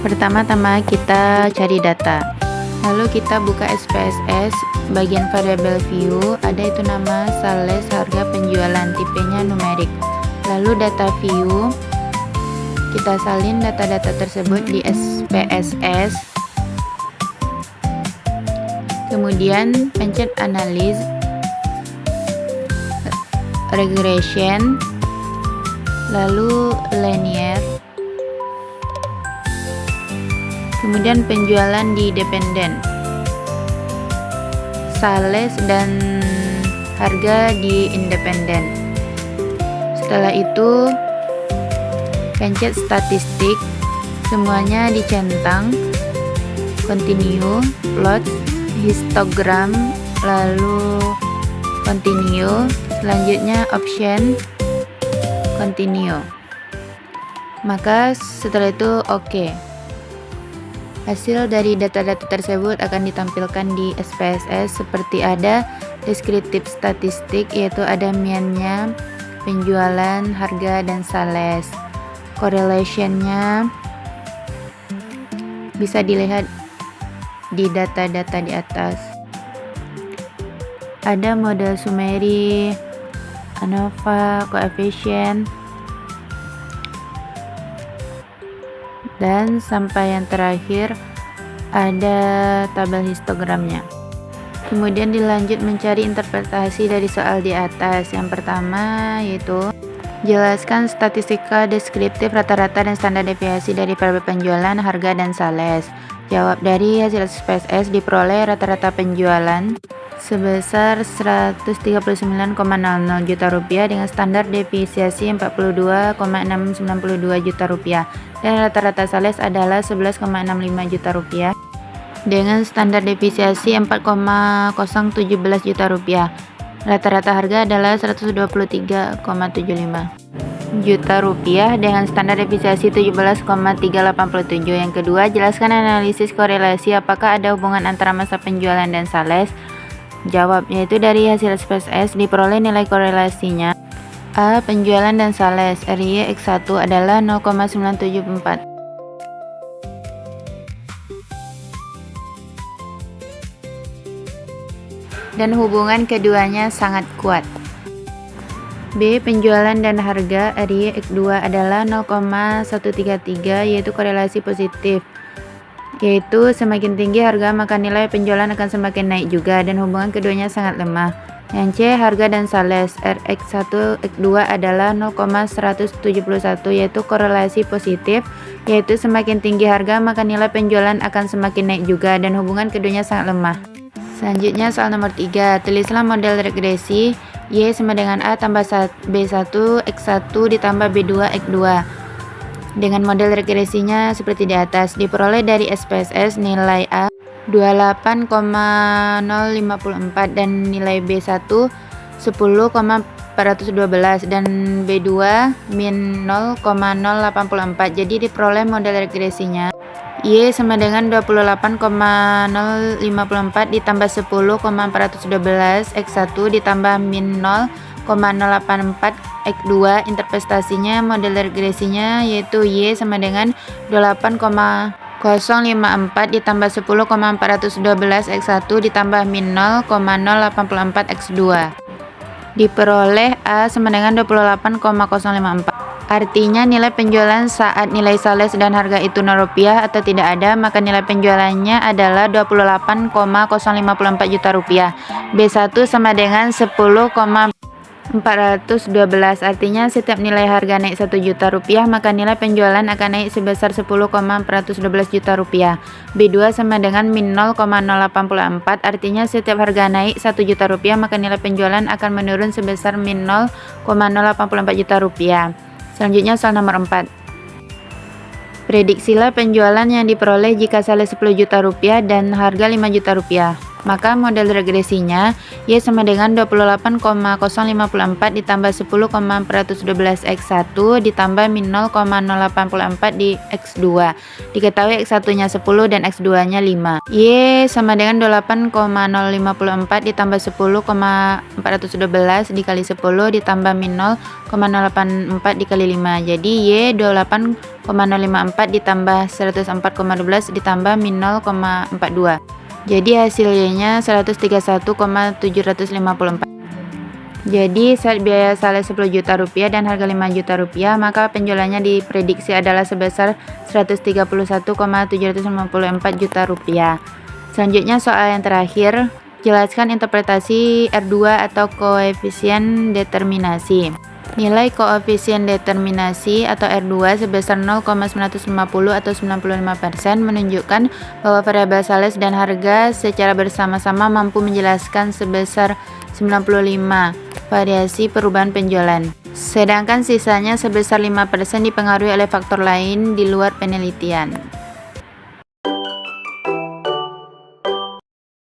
Pertama-tama kita cari data, lalu kita buka SPSS, bagian variable view, ada itu nama sales harga penjualan, tipenya numerik. Lalu data view, kita salin data-data tersebut di SPSS, kemudian pencet analyze, regression, lalu linear, kemudian penjualan di dependen, sales dan harga di independen. Setelah itu pencet statistik, semuanya dicentang, continue, plot, histogram, lalu continue, selanjutnya option, continue. Maka setelah itu oke. Hasil dari data-data tersebut akan ditampilkan di SPSS seperti ada deskriptif statistik, yaitu ada miannya, penjualan, harga, dan sales. Correlation-nya bisa dilihat di data-data di atas. Ada model summary, ANOVA, coefficient, dan sampai yang terakhir ada tabel histogramnya. Kemudian dilanjut mencari interpretasi dari soal di atas. Yang pertama yaitu jelaskan statistika deskriptif rata-rata dan standar deviasi dari variabel penjualan, harga, dan sales. Jawab, dari hasil SPSS diperoleh rata-rata penjualan sebesar 139,00 juta rupiah dengan standar deviasi 42,692 juta rupiah, dan rata-rata sales adalah 11,65 juta rupiah dengan standar deviasi 4,017 juta rupiah. Rata-rata harga adalah 123,75 juta rupiah dengan standar deviasi 17,387. Yang kedua, jelaskan analisis korelasi, apakah ada hubungan antara masa penjualan dan sales. Jawab, yaitu dari hasil SPSS diperoleh nilai korelasinya. A. Penjualan dan sales RY X1 adalah 0,974. Dan hubungan keduanya sangat kuat. B. Penjualan dan harga RY X2 adalah 0,133, yaitu korelasi positif, yaitu semakin tinggi harga maka nilai penjualan akan semakin naik juga, dan hubungan keduanya sangat lemah. Yang C. Harga dan sales RX1 X2 adalah 0,171, yaitu korelasi positif, yaitu semakin tinggi harga maka nilai penjualan akan semakin naik juga, dan hubungan keduanya sangat lemah. Selanjutnya soal nomor 3, tulislah model regresi Y sama dengan A tambah B1 X1 ditambah B2 X2 dengan model regresinya seperti di atas. Diperoleh dari SPSS nilai A 28,054 dan nilai B1 10,412 dan B2 min 0,084. Jadi diperoleh model regresinya Y sama dengan 28,054 ditambah 10,412 X1 ditambah min 0,084 X2. Interpretasinya model regresinya yaitu Y sama dengan 8,054 ditambah 10,412 X1 ditambah min 0,084 X2. Diperoleh A sama dengan 28,054. Artinya nilai penjualan saat nilai sales dan harga itu Rp0 atau tidak ada, maka nilai penjualannya adalah 28,054 juta rupiah. B1 sama dengan 10,412. Artinya setiap nilai harga naik 1 juta rupiah, maka nilai penjualan akan naik sebesar 10,412 juta rupiah. B2 sama dengan min 0,084. Artinya setiap harga naik 1 juta rupiah, maka nilai penjualan akan menurun sebesar min 0,084 juta rupiah. Selanjutnya soal nomor 4. Prediksilah penjualan yang diperoleh jika sales 10 juta rupiah dan harga 5 juta rupiah. Maka model regresinya Y sama dengan 28,054 ditambah 10,412 X1 ditambah min 0,084 di X2. Diketahui X1 nya 10 dan X2 nya 5. Y sama dengan 8,054 ditambah 10,412 dikali 10 ditambah min 0,084 dikali 5. Jadi Y 8,054 ditambah 104,12 ditambah min 0,42. Jadi hasil Y-nya 131,754. Jadi saat biaya sales 10 juta rupiah dan harga 5 juta rupiah, maka penjualannya diprediksi adalah sebesar 131,754 juta rupiah. Selanjutnya soal yang terakhir, jelaskan interpretasi R2 atau koefisien determinasi. Nilai koefisien determinasi atau R2 sebesar 0,950 atau 95% menunjukkan bahwa variabel sales dan harga secara bersama-sama mampu menjelaskan sebesar 95 variasi perubahan penjualan. Sedangkan sisanya sebesar 5% dipengaruhi oleh faktor lain di luar penelitian.